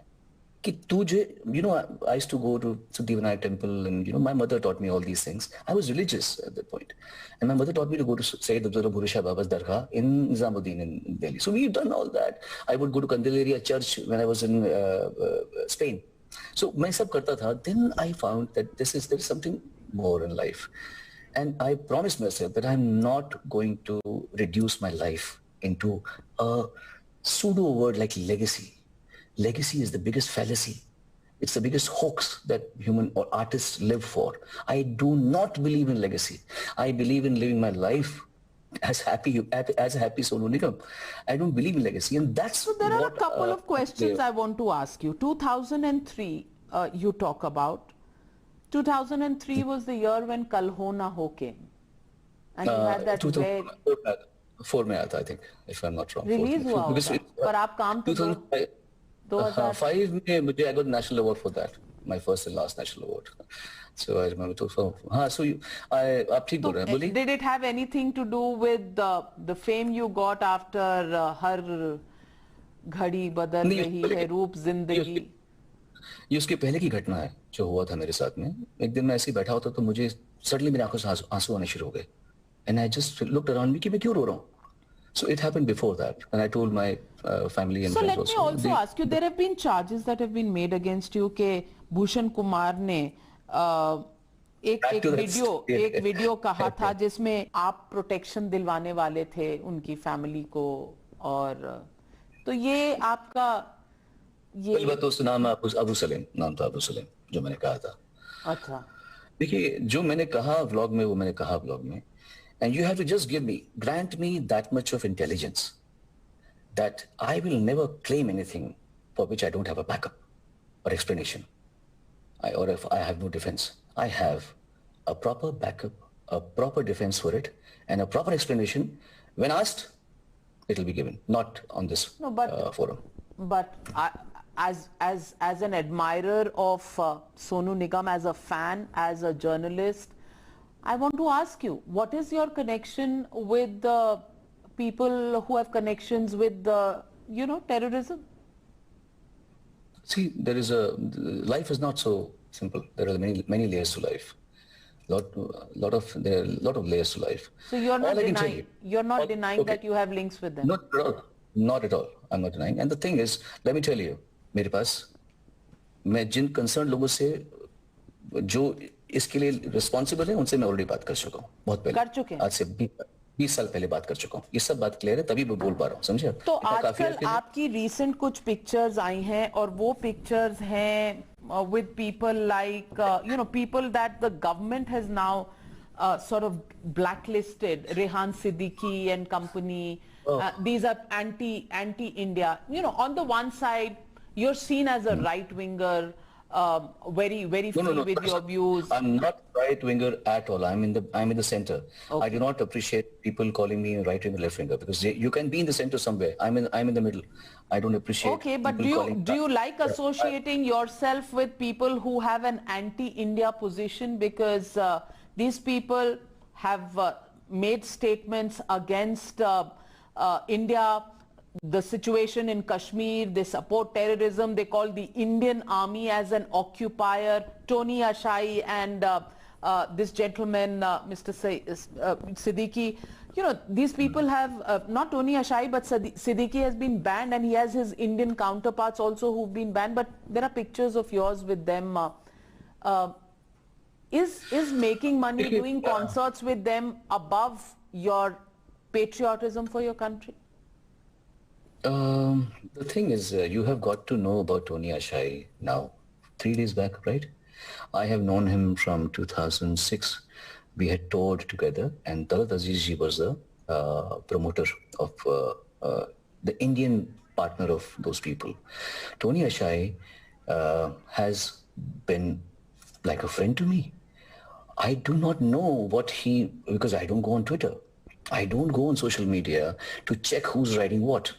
कि तुझे, I used to go to Siddhivinayak temple, and my mother taught me all these things. I was religious at that point, and my mother taught me to go to Sayyid Abdullah Bhuri Shah Baba's Dargah in Nizamuddin in Delhi. So we've done all that. I would go to Candelaria Church when I was in Spain. So मैं सब करता था. Then I found that there is something more in life, and I promised myself that I'm not going to reduce my life into a pseudo word like legacy. Legacy is the biggest fallacy. It's the biggest hoax that human or artists live for. I do not believe in legacy. I believe in living my life as a happy Sonu Nigam. I don't believe in legacy, and that's so there are a couple of questions I want to ask you. 2003, you talk about. 2003 was the year when Kal Ho Na Ho came, and you had that very... 4 में आया था, I think, if I'm not wrong. Release हुआ होगा, पर आप काम तो 2005 में मुझे I got national award for that, my first and last national award. So I remember. आप ठीक बोल रहे हैं, बोलिए. Did it have anything to do with the fame you got after हर घड़ी बदल रही है रूप जिंदगी? ये उसके पहले की घटना है जो हुआ था मेरे साथ में. एक दिन मैं ऐसे ही बैठा होता तो मुझे सडनली मेरी आंखों से आंसू आने शुरू हो गए, and I just looked around me कि मैं क्यों रो रहा हूँ. So it happened before that, and I told my family and friends also. So let me also ask you, there have been charges that have been made against you कि भूषण कुमार ने एक video कहा था जिसमें आप प्रोटेक्शन दिलवाने वाले थे उनकी फैमिली को, और तो ये आपका नाम अबू सलीम, नाम था अबू सलीम जो मैंने कहा था. अच्छा, देखिए जो मैंने कहा व्लॉग में वो मैंने कहा व्लॉग में. And you have to just grant me that much of intelligence that I will never claim anything for which I don't have a backup or explanation. Or if I have no defense. I have a proper backup, a proper defense for it, and a proper explanation. When asked, it will be given, not on this forum. But as an admirer of Sonu Nigam, as a fan, as a journalist, I want to ask you, what is your connection with the people who have connections with the, terrorism? See, life is not so simple. There are many layers to life. There are a lot of layers to life. So you're not denying that you have links with them? Not at all. Not at all. I'm not denying. And the thing is, let me tell you, मेरे पास मैं जिन concerned लोगों से जो इसके लिए responsible है उनसे मैं ऑलरेडी बात कर चुका हूँ बहुत पहले. कर चुके हैं? आज से 20 साल पहले बात कर चुका हूँ. ये सब बात क्लियर है, तभी मैं बोल पा रहा हूँ, समझे? तो आजकल आपकी रिसेंट कुछ पिक्चर्स आई हैं और वो पिक्चर्स हैं with people like people that the government has now sort of blacklisted, Rehan Siddiqui and company, Oh. These are anti-India. You know, on the one side, you're seen as a right-winger, very No, no, free no. with your views. I'm not right winger at all. I'm in the center. Okay. I do not appreciate people calling me a right winger, left winger, because you can be in the center somewhere. I'm in the middle. I don't appreciate Okay, but people calling. do you like associating yourself with people who have an anti-India position, because these people have made statements against India, the situation in Kashmir, they support terrorism, they call the Indian army as an occupier. Tony Ashai and this gentleman, Mr. Siddiqui, you know, these people have, not Tony Ashai, but Siddiqui has been banned, and he has his Indian counterparts also who've been banned, but there are pictures of yours with them. Is making money, doing concerts with them above your patriotism for your country? The thing is, you have got to know about Tony Ashai now, 3 days back, right? I have known him from 2006. We had toured together, and Talat Azizji was the promoter of the Indian partner of those people. Tony Ashai has been like a friend to me. I do not know what because I don't go on Twitter. I don't go on social media to check who's writing what.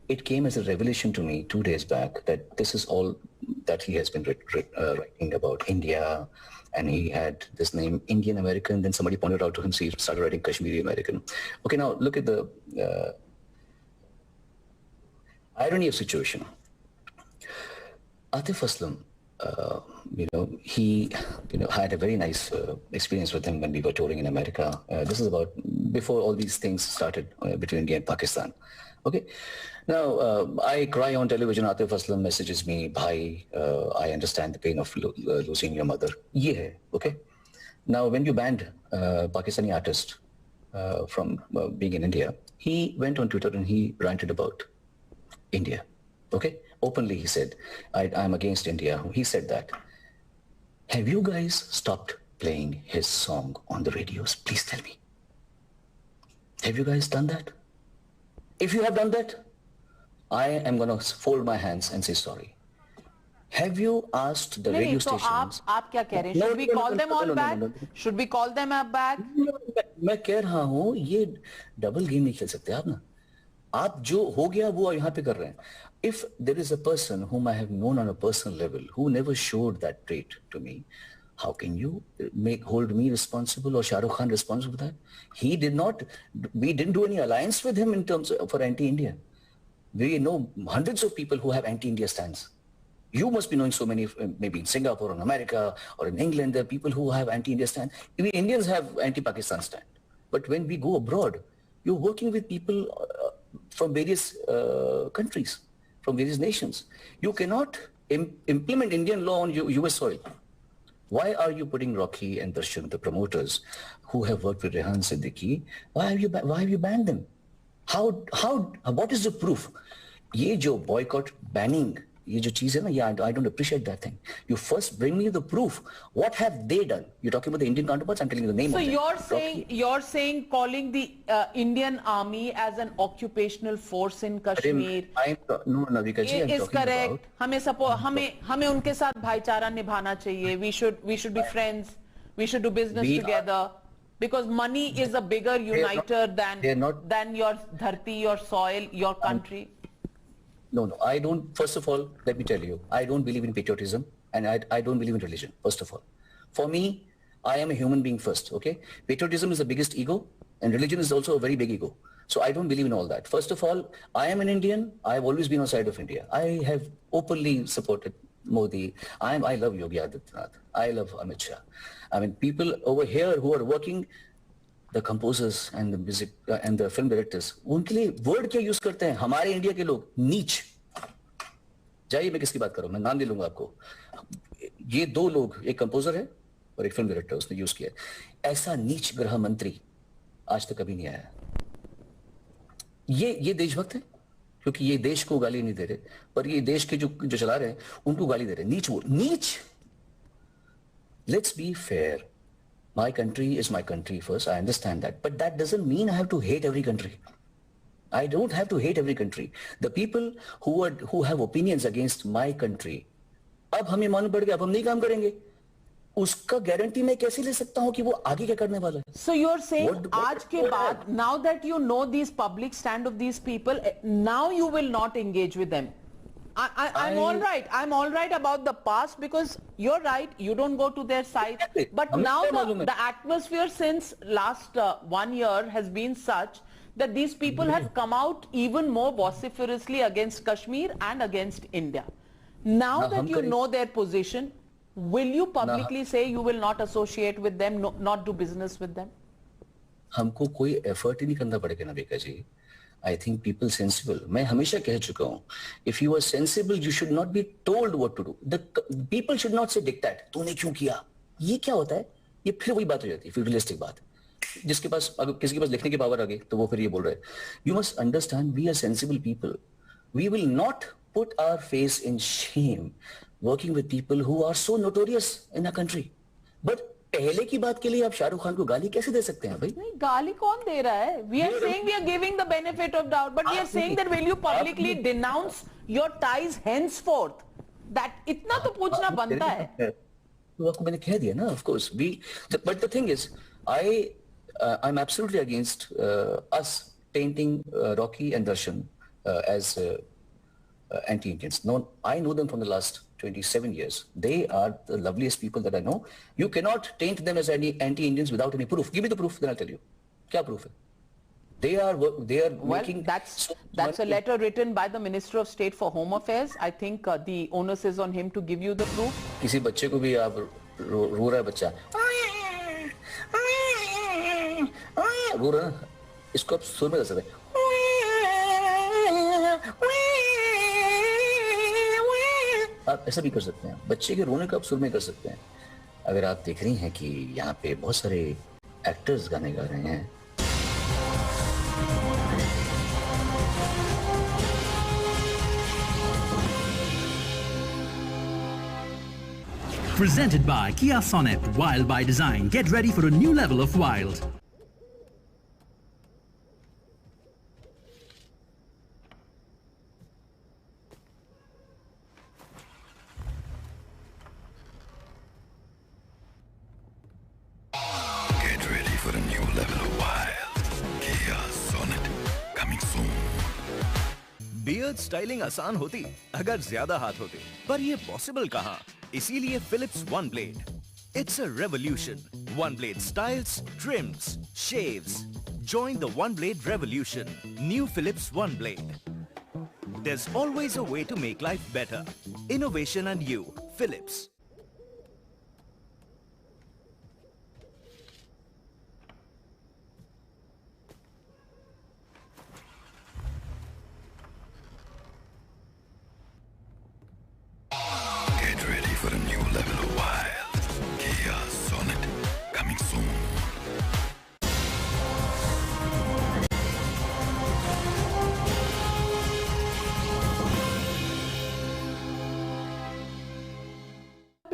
It came as a revelation to me 2 days back that this is all that he has been writing about India, and he had this name Indian American. Then somebody pointed out to him, so he started writing Kashmiri American. Okay, now look at the irony of situation. Atif Aslam, he had a very nice experience with him when we were touring in America. This is about before all these things started between India and Pakistan. Okay. Now, I cry on television. Atif Aslam messages me, Bhai, I understand the pain of losing your mother. Yeah, okay. Now, when you banned Pakistani artist from being in India, he went on Twitter and he ranted about India. Okay. Openly, he said, I'm against India. He said that. Have you guys stopped playing his song on the radios? Please tell me. Have you guys done that? If you have done that, I am going to fold my hands and say sorry. Have you asked the radio stations? आप क्या कह रहे हैं? Should we call them all back? Should we call them back? मैं कह रहा हूँ ये डबल गेम नहीं खेल सकते आप ना. आप जो हो गया वो यहाँ पे कर रहे हैं. If there is a person whom I have known on a personal level who never showed that trait to me, how can you hold me responsible or Shah Rukh Khan responsible for that? He did not. We didn't do any alliance with him in terms of for anti-India. We know hundreds of people who have anti-India stands. You must be knowing so many, maybe in Singapore or in America or in England, there are people who have anti-India stand. We Indians have anti-Pakistan stand. But when we go abroad, you're working with people from various countries, from various nations. You cannot implement Indian law on US soil. Why are you putting Rocky and Darshan, the promoters who have worked with Rehan Siddiqui, why have you banned them? What is the proof? ये जो boycott, banning, ये जो चीज़ है ना, I don't appreciate that thing. You first bring me the proof. What have they done? You're talking about the Indian counterparts. I'm telling you the name of them. So you're saying calling the Indian army as an occupational force in Kashmir no, Navika ji, is correct. हमें उनके साथ भाईचारा निभाना चाहिए. We should be friends. We should do business together. Because money is a bigger uniter than your dharti, your soil, your country. No, I don't. First of all, let me tell you, I don't believe in patriotism, and I don't believe in religion, first of all. For me, I am a human being first, okay? Patriotism is the biggest ego, and religion is also a very big ego. So I don't believe in all that. First of all, I am an Indian. I have always been on the side of India. I have openly supported Modi. I love Yogi Adityanath. I love Amit Shah. I mean, people over here who are working, the composers and the music and the film directors, उनके लिए word क्या use करते हैं? हमारे India के लोग नीच. जाइए मैं किसकी बात कर रहा हूँ? मैं नाम दे लूँगा आपको. ये दो लोग, एक कंपोजर है और एक फिल्म डायरेक्टर, उसने यूज किया. ऐसा नीच गृह मंत्री आज तक कभी नहीं आया. ये देशभक्त है क्योंकि ये देश को गाली नहीं दे रहे, पर ये देश के जो चला रहे हैं उनको गाली दे रहे हैं. नीच. Let's be fair. My country is my country first. I understand that. But that doesn't mean I have to hate every country. I don't have to hate every country. The people who have opinions against my country, अब हमें मालूम पड़ गया, अब हम नहीं काम करेंगे, उसका गारंटी मैं कैसे ले सकता हूं कि वो आगे क्या करने वाला है? So you're saying आज के बाद, now that you know these public stand of these people, now you will not engage with them. I'm all right. I'm all right about the past because you're right. You don't go to their side. But now the atmosphere since last 1 year has been such that these people have come out even more vociferously against Kashmir and against India. Now that you know their position, will you publicly say you will not associate with them, not do business with them? हमको कोई effort ही नहीं करना पड़ेगा नबिका जी. I think people sensible. मैं हमेशा कह चुका हूँ. If you are sensible, you should not be told what to do. The people should not say dictate. तूने क्यों किया? ये क्या होता है? ये फिर वही बात हो जाती है, feudalistic बात. जिसके पास अगर किसी के पास लिखने की पावर आ गई तो वो फिर ये बोल रहे हैं. You must understand, we are sensible people. We will not put our face in shame working with people who are so notorious in our country. But पहले की बात के लिए आप शाहरुख खान को गाली कैसे दे सकते हैं भाई? नहीं, गाली कौन दे रहा है? We are saying we are giving the benefit of doubt, but we are saying that will you publicly denounce your ties henceforth? That इतना तो पूछना बनता है. तो आपको मैंने कह दिया ना, of course we. But the thing is, I'm absolutely against us painting Rocky and Darshan as anti-Indians. No, I know them from the last 27 years. They are the loveliest people that I know. You cannot taint them as anti-Indians without any proof. Give me the proof, then I'll tell you. क्या proof है? They are making. That's a letter written by the Minister of State for Home Affairs. I think the onus is on him to give you the proof. किसी बच्चे को भी आप रो रहा है बच्चा, रो रहा है, इसको आप सुर में कर सकते हैं. आप ऐसा भी कर सकते हैं. बच्चे के रोने का आप सुर में कर सकते हैं. अगर आप देख रही हैं कि यहाँ पे बहुत सारे एक्टर्स गाने गा रहे हैं. Presented by Kia Sonet, Wild by Design. Get ready for a new level of wild. Beard styling आसान होती अगर ज्यादा हाथ होते, पर ये पॉसिबल कहाँ? इसीलिए Philips one blade. It's a revolution. One blade styles, trims, shaves. Join the one blade revolution. New Philips one blade. There's always a way to make life better. Innovation and you, Philips.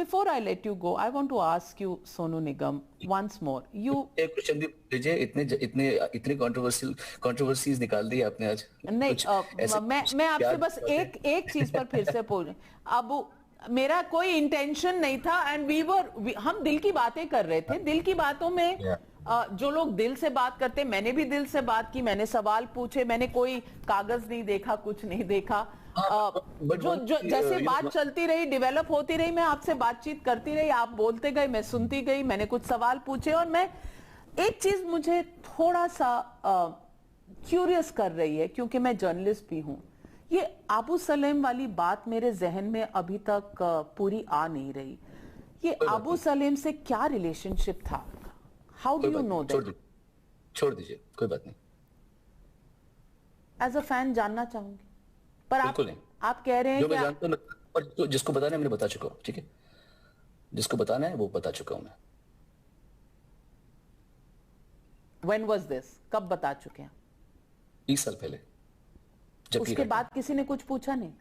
Before I let you go, I want to ask you, Sonu Nigam, once more. You एक question भी लीजिए. इतने controversies निकाल दी आपने आज. नहीं, मैं आपसे बस एक चीज पर फिर से पूछ. अब मेरा कोई इंटेंशन नहीं था एंड हम दिल की बातें कर रहे थे. दिल की बातों में जो लोग दिल से बात करते, मैंने भी दिल से बात की, मैंने सवाल पूछे, मैंने कोई कागज नहीं देखा, कुछ नहीं देखा. जो जैसे बात चलती रही, डेवलप होती रही, मैं आपसे बातचीत करती रही, आप बोलते गए, मैं सुनती गई, मैंने कुछ सवाल पूछे. और मैं एक चीज मुझे थोड़ा सा क्यूरियस कर रही है, क्योंकि मैं जर्नलिस्ट भी हूं. ये अबू सलेम वाली बात मेरे जहन में अभी तक पूरी आ नहीं रही. ये अबू सलेम से क्या रिलेशनशिप था? How do you know that? छोड़ दीजिए, कोई बात नहीं. एज अ फैन जानना चाहूंगी. पर आप कह रहे हैं जो मैं जानता हूं, और जिसको बताना है मैंने बता चुका हूं. ठीक है, जिसको बताना है वो बता चुका हूं मैं. When was this? कब बता चुके हैं? 20 साल पहले. उसके बाद किसी ने कुछ पूछा नहीं?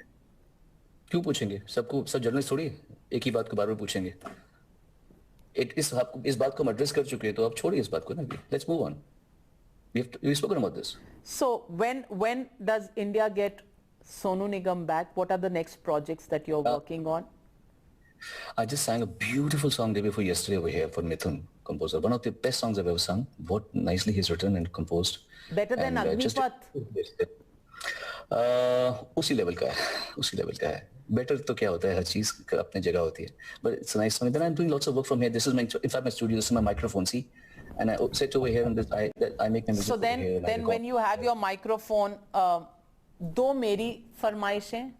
क्यों पूछेंगे? सब जर्नलिस्ट थोड़ी एक ही बात को बार-बार पूछेंगे. इस बात को हम एड्रेस कर चुके हैं, तो आप छोड़िए इस बात को ना. Let's move on. we've spoken about this. So when does India get Sonu Nigam back? What are the next projects that you're working on? I just sang a beautiful song day before yesterday over here for Mithun, composer. One of the best songs I've ever sung. What nicely he's written and composed. Better than Agnipath? उसी level का है, उसी level का है. Better तो क्या होता है, हर चीज अपनी जगह होती है. But it's a nice song. Then I'm doing lots of work from here. This is my, in fact, my studio. This is my microphone. See, and I sit over here and this, I make my music. So over here. then when you have your microphone, दो मेरी फरमाइशें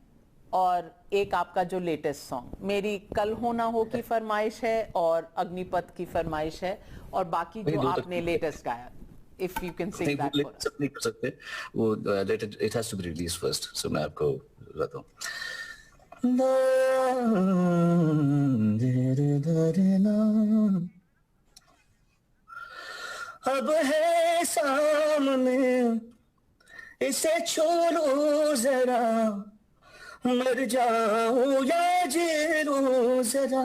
और एक आपका जो latest song. मेरी कल हो ना हो की फरमाइश है और अग्निपथ की फरमाइश है और बाकी जो आपने लेटेस्ट गाया. If you can sing that for us. नहीं कर सकते. वो it has to be released first. So मैं आपको बताता हूँ. अब है सामने इसे छोड़ो जरा, मर जाऊं या जी लूं जरा,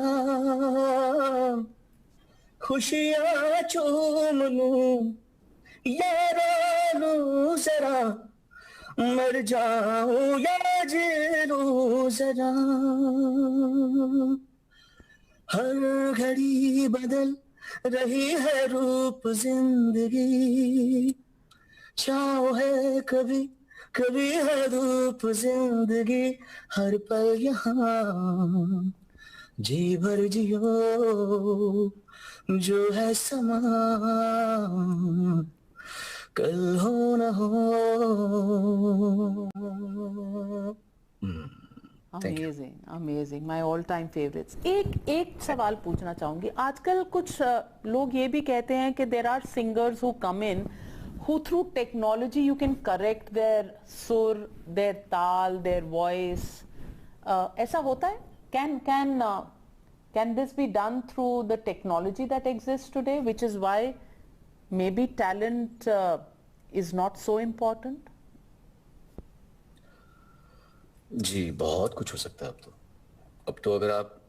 खुशियां चूम लूं या रो लूं जरा, मर जाऊं या जी लूं जरा, हर घड़ी बदल रही है रूप जिंदगी, छाँव है कभी कभी है धूप जिंदगी, हर पल यहाँ जी भर जियो, जो है समा कल हो न हो. Amazing, amazing. My all-time favorites. एक सवाल पूछना चाहूंगी. आजकल कुछ लोग ये भी कहते हैं कि there are singers who come in who through technology you can correct their sur, their taal, their voice. ऐसा होता है? Can this be done through the technology that exists today, which is why maybe talent is not so important? जी बहुत कुछ हो सकता है अब तो अगर आप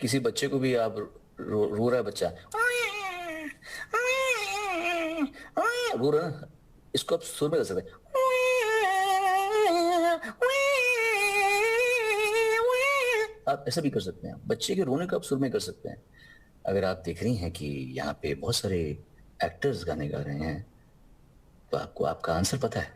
किसी बच्चे को भी आप रो रहा है बच्चा रो रहा है, इसको आप सुर में कर सकते हैं. आप ऐसा भी कर सकते हैं. बच्चे के रोने को आप सुर में कर सकते हैं. अगर आप देख रही हैं कि यहाँ पे बहुत सारे एक्टर्स गाने गा रहे हैं तो आपको आपका आंसर पता है.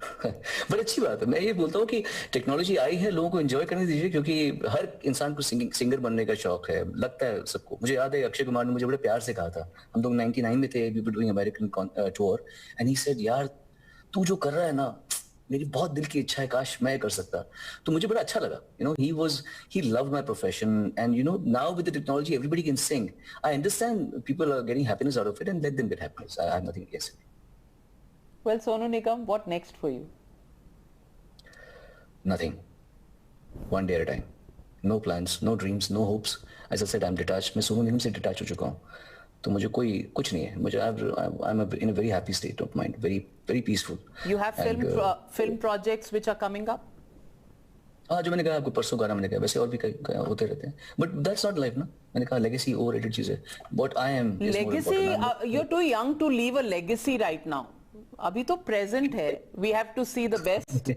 बड़ी अच्छी बात है. मैं ये बोलता हूँ कि टेक्नोलॉजी आई है, लोगों को एंजॉय करने दीजिए, क्योंकि हर इंसान को सिंगर बनने का शौक है, लगता है सबको. मुझे याद है अक्षय कुमार ने मुझे बड़े प्यार से कहा था, हम लोग 99 में थे, we were doing American tour, and he said यार तू जो कर रहा है ना, मेरी बहुत दिल की इच्छा है काश मैं कर सकता. तो मुझे बड़ा अच्छा लगा. He loved my profession, and now with the technology everybody can sing. I understand people are getting happiness out of it, and let them get happiness. I have nothing against it. Well, Sonu Nigam, what next for you? Nothing. One day at a time. No plans, no dreams, no hopes. As I said, I'm detached. मैं सोनू निगम से detach हो चुका हूँ. तो मुझे कोई कुछ नहीं है. मुझे I'm in a very happy state of mind, very very peaceful. You have film projects which are coming up? हाँ, जो मैंने कहा आपको परसों गाना मैंने कहा, वैसे और भी होते रहते हैं. But that's not life ना. मैंने कहा legacy overrated चीज है. What I am is more important. You're too young to leave a legacy right now. अभी तो present है. We have to see the best.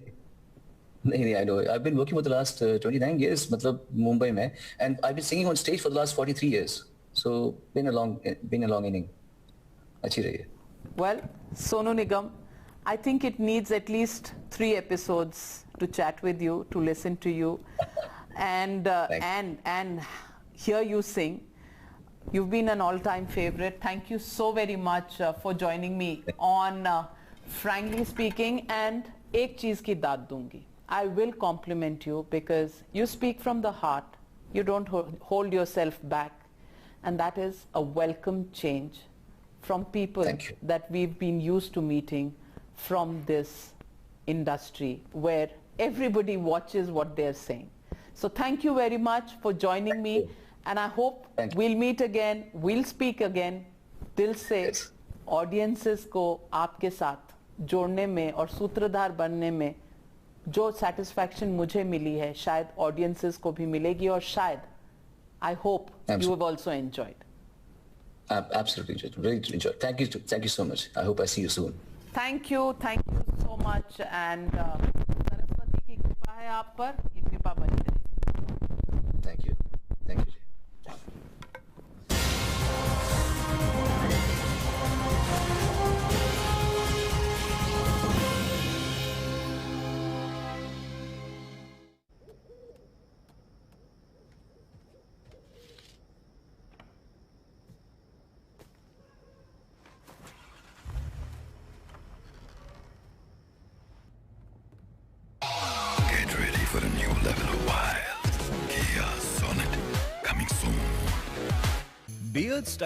नहीं, I know. I've been working for the last 29 years, मतलब मुंबई में, and I've been singing on stage for the last 43 years. So been a long inning. अच्छी रही है. Well, Sonu Nigam, I think it needs at least 3 episodes to chat with you, to listen to you, and hear you sing. You've been an all-time favorite. Thank you so very much for joining me on Frankly Speaking. And एक चीज की दाद दूंगी. I will compliment you because you speak from the heart. You don't hold yourself back, and that is a welcome change from people that we've been used to meeting from this industry where everybody watches what they're saying. So thank you very much for joining me, and I hope we'll meet again, we'll speak again. दिल से audiences को आपके साथ जोड़ने में और सूत्रधार बनने में जो satisfaction मुझे मिली है, शायद audiences को भी मिलेगी, और शायद I hope you have also enjoyed. Absolutely, really enjoyed. Thank you so much. I hope I see you soon. Thank you so much. And Saraswati की कृपा है आप पर, ये कृपा बनी रहे. Thank you. Thank you. Get ready for a new level of wild. Kia Sonet coming soon. Beard style